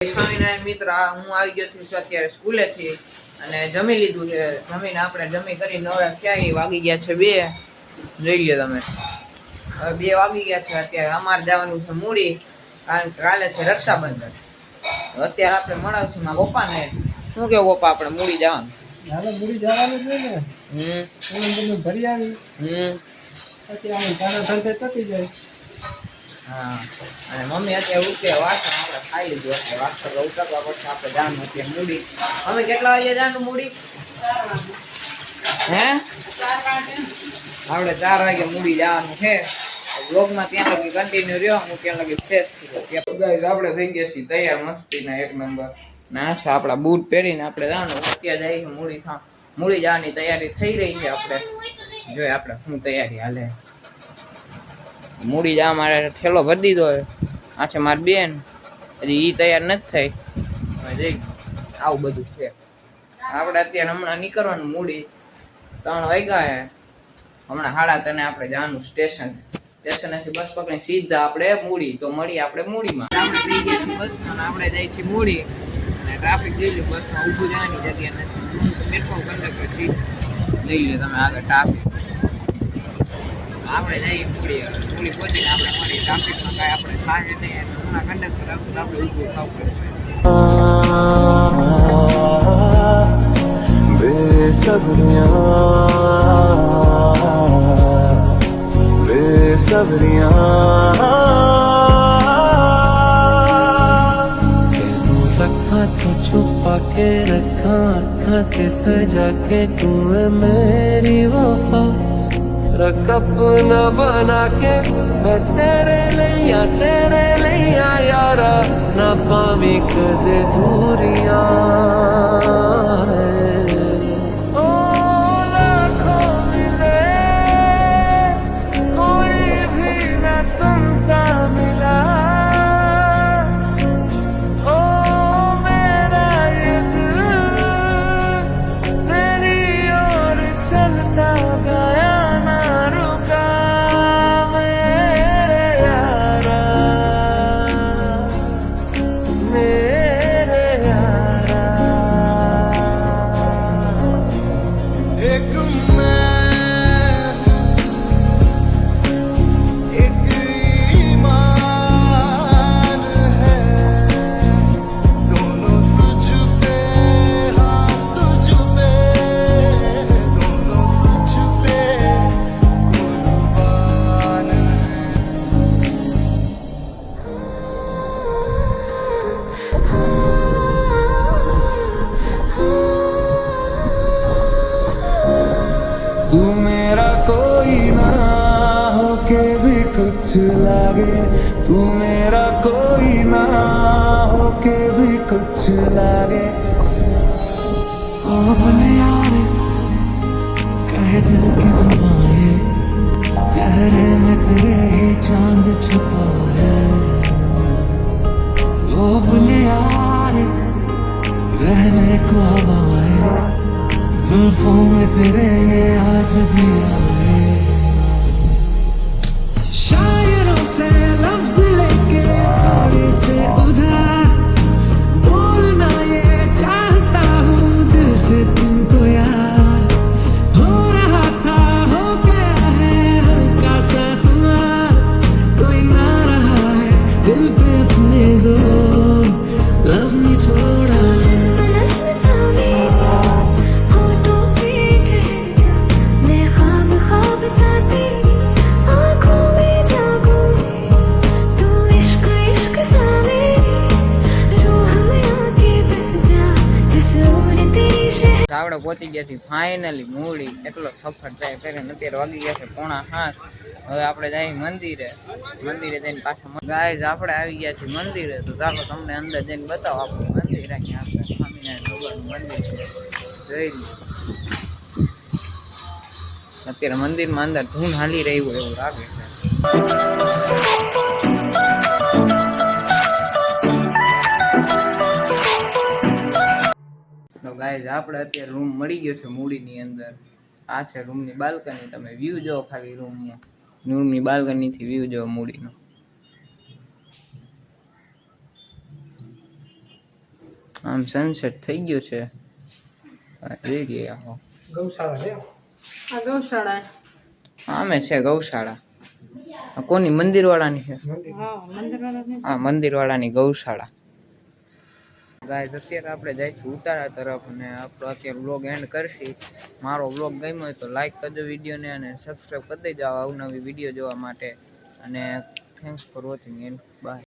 સ્વામિનારાયણ મિત્ર, હું આવી ગયો છું અત્યારે સ્કૂલેથી અને જમી લીધું છે. જમીને આપણે જમી કરી નવરા થયા. વાગી ગયા છે 2. જોઈ લો તમે, હવે 2 વાગી ગયા છે. અત્યારે અમારે જવાનું છે મૂડી, કારણ કે કાલે છે રક્ષાબંધન. અત્યારે આપણે મળાવશું મારા પપ્પાને. શું કેવું પપ્પા, આપણે મૂડી જવાનું? મૂડી જવાનું છે ને. ભરી આવી પછી આમ તારા ધંધે તકી જાય. હા, અને મમ્મી અત્યારે ઉઠે વાસણ આપણે ખાઈ લીધું એટલે વાસણ ઉતરવા પછી આપણે જવાનું અત્યારે મૂડી. અમે કેટલા વાગે જવાનું મૂડી? 4 વાગે. હે 4 વાગે આપણે 4 વાગે મૂડી જવાનું છે. બ્લોગમાં ત્યાં લગી કન્ટિન્યુ રહ્યો. હું ત્યાં લગી ફ્રેશ થયો. ગાઈસ, આપણે થઈ ગયા છીએ તૈયાર મસ્તીના 1 નંબર. ના છે આપણા બૂટ પહેરીને આપણે જવાનું. અત્યારે જઈએ મૂડી જવાની તૈયારી થઈ રહી છે. આપણે જોઈએ આપણે શું તૈયારી હાલે. મૂડી જવા મારે ઠેલો ભરી દીધો હોય. આ છે મારી બેન, હજી એ તૈયાર નથી થઈ. આવું બધું છે. આપણે અત્યારે હમણાં નીકળવાનું મૂડી. 3 વાગ્યા હે. હમણાં 3:30 આપણે જવાનું સ્ટેશનેથી બસ પકડીને સીધા આપણે મૂડી. તો મળીએ આપણે મૂડીમાં. આપણે થઈ ગયા છીએ બસમાં, આપણે જઈએ છીએ મૂડી. અને ટ્રાફિક જોઈ લો, બસમાં ઊભું જવાની જગ્યા નથી. પ્લેટફોર્મ કંડક્ટર સીટ લઈ લો તમે આગળ ટ્રાફિક. આપણે જઈએ મૂડી પહોંચીને આપણે મળી. ટ્રાફિકમાં કાંઈ આપણે થાય નહીં. હમણાં કંડક્ટર આવશે તો આપણે ઊભું થવું પડશે. तो छुपा के रखा खाते सजा के तुम्हें मेरी वफा रख अपना बना के मैं तेरे लिया यारा ना पावी कदे दूरियां तू मेरा कोई ना हो के भी कुछ लागे तू मेरा कोई ना हो के भी कुछ लागे ओ भले यार कह दिल की जुबान चेहरे में तेरे ही चांद छुपा है ओ भले यार रहने को हवाएं जुल्फों में तेरे ये आज भी आए शायरों से लफ्ज लेके थोड़े से उधार बोलना ये चाहता हूँ दिल से तुमको यार हो रहा था हो गया है हल्का सा खुमार कोई ना रहा है दिल पे अपने जोर लव मी थोड़ा આપણે પહોંચી ગયા છીએ ફાઇનલી મૂડી. એટલો સફર થાય કરીને અત્યારે વાગી ગયા છે 6:45. હવે આપણે જઈએ મંદિરે જઈને પાછા. ગાઈઝ, આપણે આવી ગયા છીએ મંદિરે. તો ચાલો તમને અંદર જઈને બતાવો આપણું મંદિર. અહીંયા આપણે સ્વામિનારાયણ ભગવાનનું મંદિર છે, જોઈ લો. અત્યારે મંદિરમાં અંદર ધૂન હાલી રહી હોય એવું લાગે છે. તો ગાઈઝ, આપણે અત્યારે રૂમ મળી ગયો છે મૂડીની અંદર. આ છે રૂમની બાલ્કની. તમે વ્યૂ જો ખાલી રૂમની બાલ્કનીથી વ્યૂ જો મૂડીનો. આમ સનસેટ થઈ ગયું છે રેડી આવો ગૌશાળા છે આ ગૌશાળા આમે છે ગૌશાળા આ કોની મંદિરવાળાની છે મંદિર. હા મંદિર હા મંદિરવાળાની ગૌશાળા ગાઈસ અત્યારે આપણે જઈશું ઉતારા તરફ અને આપણો અત્યારે વ્લોગ એન્ડ કરશી મારો વ્લોગ ગમ્યો હોય તો લાઈક કરજો વિડીયોને અને સબસ્ક્રાઈબ કરી દેજો અવનવી વિડીયો જોવા માટે અને thanks for watching and by